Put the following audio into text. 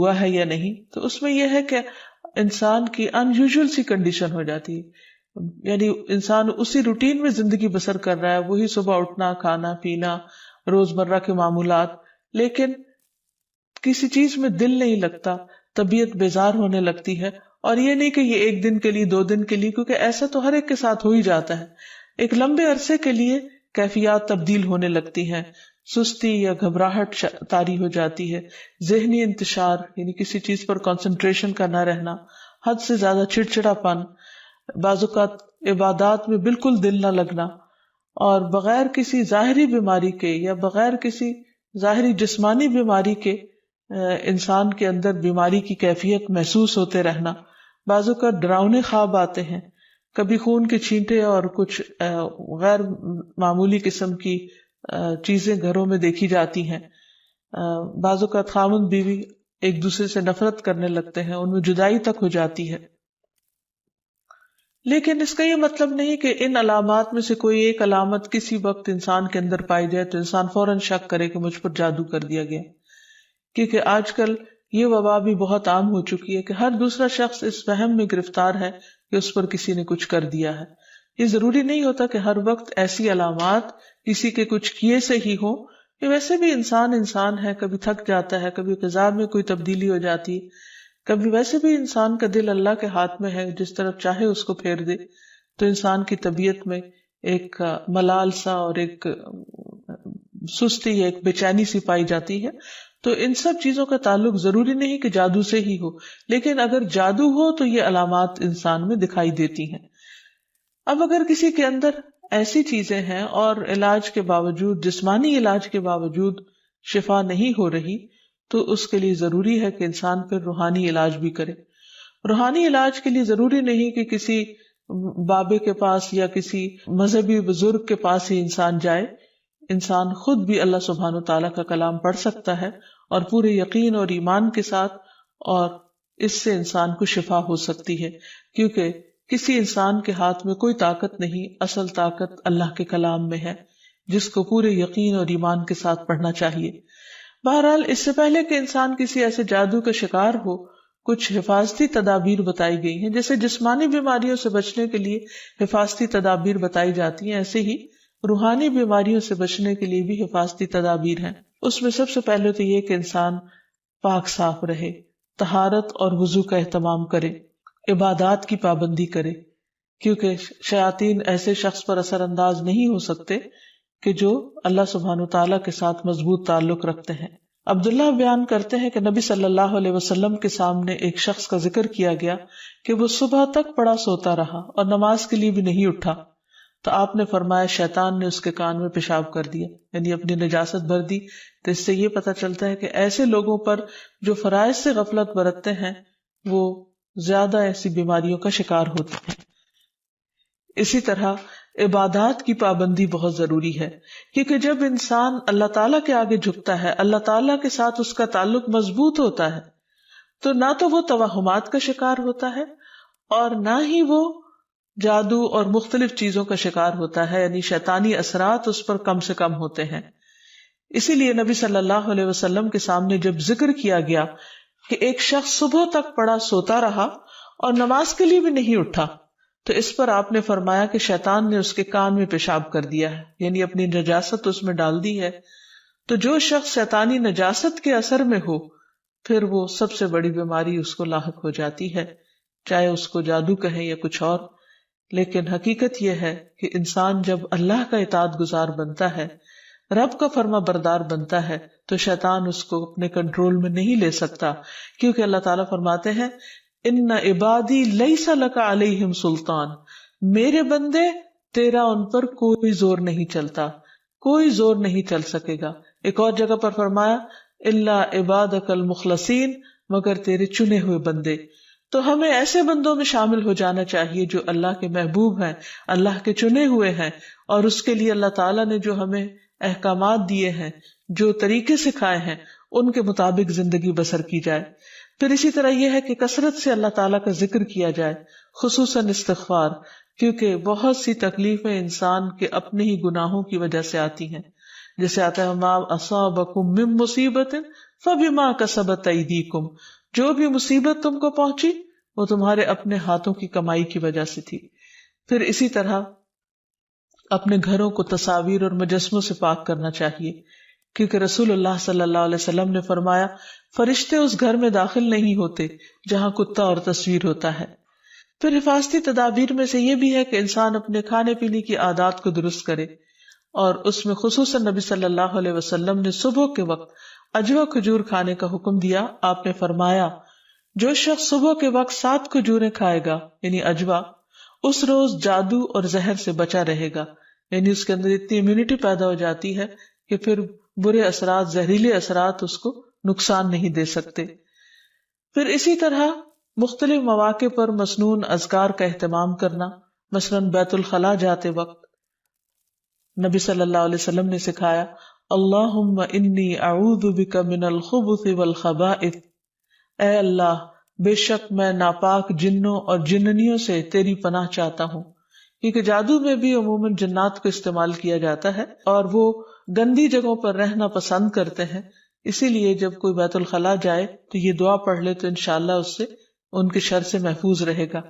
ہوا ہے یا نہیں. تو اس میں یہ ہے کہ انسان کی ان یوزول سی کنڈیشن ہو جاتی ہے، یعنی انسان اسی روٹین میں زندگی بسر کر رہا ہے، وہی صبح اٹھنا، کھانا پینا، روزمرہ کے معمولات، لیکن کسی چیز میں دل نہیں لگتا، طبیعت بیزار ہونے لگتی ہے. اور یہ نہیں کہ یہ ایک دن کے لیے، 2 دن کے لیے، کیونکہ ایسا تو ہر ایک کے ساتھ ہو ہی جاتا ہے. ایک لمبے عرصے کے لیے کیفیات تبدیل ہونے لگتی ہیں، سستی یا گھبراہٹ طاری ہو جاتی ہے، ذہنی انتشار یعنی کسی چیز پر کنسنٹریشن کا نہ رہنا، حد سے زیادہ چڑچڑا پن، بعض اوقات عبادات میں بالکل دل نہ لگنا، اور بغیر کسی ظاہری بیماری کے یا بغیر کسی ظاہری جسمانی بیماری کے انسان کے اندر بیماری کی کیفیت محسوس ہوتے رہنا. بعض اوقات ڈراؤنے خواب آتے ہیں، کبھی خون کے چھینٹے اور کچھ غیر معمولی قسم کی چیزیں گھروں میں دیکھی جاتی ہیں. بعض اوقات خاوند بیوی ایک دوسرے سے نفرت کرنے لگتے ہیں، ان میں جدائی تک ہو جاتی ہے. لیکن اس کا یہ مطلب نہیں کہ ان علامات میں سے کوئی ایک علامت کسی وقت انسان کے اندر پائی جائے تو انسان فوراً شک کرے کہ مجھ پر جادو کر دیا گیا. کیونکہ آج کل یہ وبا بھی بہت عام ہو چکی ہے کہ ہر دوسرا شخص اس وہم میں گرفتار ہے کہ اس پر کسی نے کچھ کر دیا ہے. یہ ضروری نہیں ہوتا کہ ہر وقت ایسی علامات کسی کے کچھ کیے سے ہی ہوں. یہ ویسے بھی انسان ہے، کبھی تھک جاتا ہے، کبھی غذا میں کوئی تبدیلی ہو جاتی ہے، کبھی ویسے بھی انسان کا دل اللہ کے ہاتھ میں ہے، جس طرف چاہے اس کو پھیر دے. تو انسان کی طبیعت میں ایک ملال سا اور ایک سستی، ایک بے چینی سی پائی جاتی ہے. تو ان سب چیزوں کا تعلق ضروری نہیں کہ جادو سے ہی ہو، لیکن اگر جادو ہو تو یہ علامات انسان میں دکھائی دیتی ہیں. اب اگر کسی کے اندر ایسی چیزیں ہیں اور علاج کے باوجود، جسمانی علاج کے باوجود شفا نہیں ہو رہی، تو اس کے لیے ضروری ہے کہ انسان پھر روحانی علاج بھی کرے. روحانی علاج کے لیے ضروری نہیں کہ کسی بابے کے پاس یا کسی مذہبی بزرگ کے پاس ہی انسان جائے. انسان خود بھی اللہ سبحانہ و تعالیٰ کا کلام پڑھ سکتا ہے اور پورے یقین اور ایمان کے ساتھ، اور اس سے انسان کو شفا ہو سکتی ہے. کیونکہ کسی انسان کے ہاتھ میں کوئی طاقت نہیں، اصل طاقت اللہ کے کلام میں ہے، جس کو پورے یقین اور ایمان کے ساتھ پڑھنا چاہیے. بہرحال اس سے پہلے کہ انسان کسی ایسے جادو کا شکار ہو، کچھ حفاظتی تدابیر بتائی گئی ہیں. جیسے جسمانی بیماریوں سے بچنے کے لیے حفاظتی تدابیر بتائی جاتی ہیں، ایسے ہی روحانی بیماریوں سے بچنے کے لیے بھی حفاظتی تدابیر ہیں. اس میں سب سے پہلے تو یہ کہ انسان پاک صاف رہے، طہارت اور وضو کا اہتمام کرے، عبادات کی پابندی کرے، کیونکہ شیاطین ایسے شخص پر اثر انداز نہیں ہو سکتے کہ جو اللہ سبحانہ تعالیٰ کے ساتھ مضبوط تعلق رکھتے ہیں. عبداللہ بیان کرتے ہیں کہ نبی صلی اللہ علیہ وسلم کے سامنے ایک شخص کا ذکر کیا گیا کہ وہ صبح تک پڑا سوتا رہا اور نماز کے لیے بھی نہیں اٹھا. تو آپ نے فرمایا شیطان نے اس کے کان میں پیشاب کر دیا، یعنی اپنی نجاست بھر دی. تو اس سے یہ پتہ چلتا ہے کہ ایسے لوگوں پر جو فرائض سے غفلت برتتے ہیں وہ زیادہ ایسی بیماریوں کا شکار ہوتے ہیں. اسی طرح عبادات کی پابندی بہت ضروری ہے، کیونکہ جب انسان اللہ تعالیٰ کے آگے جھکتا ہے، اللہ تعالیٰ کے ساتھ اس کا تعلق مضبوط ہوتا ہے، تو نہ تو وہ توہمات کا شکار ہوتا ہے اور نہ ہی وہ جادو اور مختلف چیزوں کا شکار ہوتا ہے، یعنی شیطانی اثرات اس پر کم سے کم ہوتے ہیں. اسی لیے نبی صلی اللہ علیہ وسلم کے سامنے جب ذکر کیا گیا کہ ایک شخص صبح تک پڑا سوتا رہا اور نماز کے لیے بھی نہیں اٹھا، تو اس پر آپ نے فرمایا کہ شیطان نے اس کے کان میں پیشاب کر دیا ہے، یعنی اپنی نجاست اس میں ڈال دی ہے. تو جو شخص شیطانی نجاست کے اثر میں ہو، پھر وہ سب سے بڑی بیماری اس کو لاحق ہو جاتی ہے، چاہے اس کو جادو کہیں یا کچھ اور. لیکن حقیقت یہ ہے کہ انسان جب اللہ کا اطاعت گزار بنتا ہے، رب کا فرما بردار بنتا ہے، تو شیطان اس کو اپنے کنٹرول میں نہیں لے سکتا، کیونکہ اللہ تعالیٰ فرماتے ہیں ان عبادی لیس لک علیہم سلطان، میرے بندے تیرا ان پر کوئی زور نہیں چلتا، کوئی زور نہیں چل سکے گا. ایک اور جگہ پر فرمایا الا عبادک المخلصین، مگر تیرے چنے ہوئے بندے. تو ہمیں ایسے بندوں میں شامل ہو جانا چاہیے جو اللہ کے محبوب ہیں، اللہ کے چنے ہوئے ہیں، اور اس کے لیے اللہ تعالیٰ نے جو ہمیں احکامات دیے ہیں، جو طریقے سکھائے ہیں، ان کے مطابق زندگی بسر کی جائے. پھر اسی طرح یہ ہے کہ کثرت سے اللہ تعالیٰ کا ذکر کیا جائے، خصوصاً استغفار، کیونکہ بہت سی تکلیفیں انسان کے اپنے ہی گناہوں کی وجہ سے آتی ہیں. جیسے آتا ہے ما اصابکم من مصیبت فبما کسبت ایدیکم، جو بھی مصیبت تم کو پہنچی وہ تمہارے اپنے ہاتھوں کی کمائی کی وجہ سے تھی. پھر اسی طرح اپنے گھروں کو تصاویر اور مجسموں سے پاک کرنا چاہیے، کیونکہ رسول اللہ صلی اللہ علیہ وسلم نے فرمایا فرشتے اس گھر میں داخل نہیں ہوتے جہاں کتا اور تصویر ہوتا ہے. پھر حفاظتی تدابیر میں سے یہ بھی ہے کہ انسان اپنے کھانے پینے کی عادات کو درست کرے، اور اس میں خصوصاً نبی صلی اللہ علیہ وسلم نے صبح کے وقت اجوا کھجور کھانے کا حکم دیا. آپ نے فرمایا جو شخص صبح کے وقت 7 کھجوریں کھائے گا یعنی اجوا، اس روز جادو اور زہر سے بچا رہے گا، یعنی اس کے اندر اتنی امیونٹی پیدا ہو جاتی ہے کہ پھر برے اثرات، زہریلے اثرات اس کو نقصان نہیں دے سکتے. پھر اسی طرح مختلف مواقع پر مسنون اذکار کا اہتمام کرنا، مثلاً بیت الخلاء جاتے وقت نبی صلی اللہ علیہ وسلم نے سکھایا اللہم انی اعوذ بک من الخبث والخبائث، اے اللہ بے شک میں ناپاک جنوں اور جننیوں سے تیری پناہ چاہتا ہوں، کیونکہ جادو میں بھی عموماً جنات کو استعمال کیا جاتا ہے اور وہ گندی جگہوں پر رہنا پسند کرتے ہیں. اسی لیے جب کوئی بیت الخلاء جائے تو یہ دعا پڑھ لے تو انشاءاللہ اس سے ان کے شر سے محفوظ رہے گا.